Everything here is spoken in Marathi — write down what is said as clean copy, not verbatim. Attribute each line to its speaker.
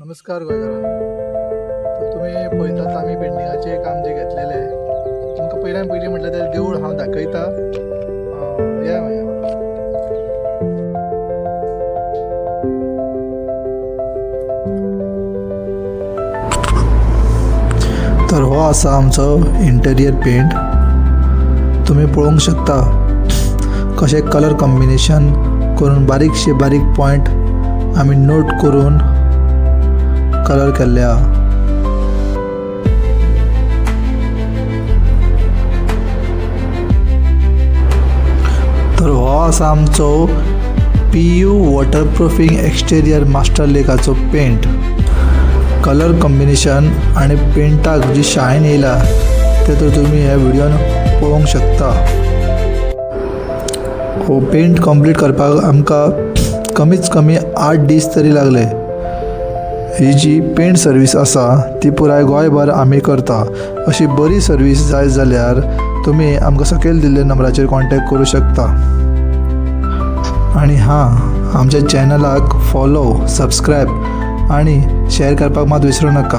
Speaker 1: नमस्कार गोंयकारांनो. तर तुम्ही पळयतात आमी पेंटिंगाचें काम जे घेतलेलें. तुमकां पयल्यान पयलीं म्हटल्यार तें देवूळ हांव दाखयता. या तर हो आसा आमचो इंटेरियर पेंट. तुम्ही पळोवंक शकता कशें कलर कॉम्बिनेशन करून बारीक पॉइंट आमी नोट करून कलर केल्ले आहा. तर हो आसा आमचो PU वॉटरप्रूफिंग एक्सटेरियर मास्टर लेकाचो पेंट. कलर कॉम्बिनेशन आणि पेंटाक जी शायन येयला ते तर तुम्ही ह्या व्हिडिओन पळोवंक शकता. हो पेंट कंप्लीट करपाक आमकां कमीच कमी 8 दीस तरी लागले. ही जी पेंट सर्वीस आसा ती पुराय गोंयभर आमी करता. अशी बरी सर्वीस जाय जाल्यार तुम्ही आमकां सकयल दिल्ल्या नंबराचेर कॉन्टॅक्ट करूं शकता. आणि आमच्या चॅनलाक फॉलो, सबस्क्राईब आणि शेअर करपाक मात विसरूं नका.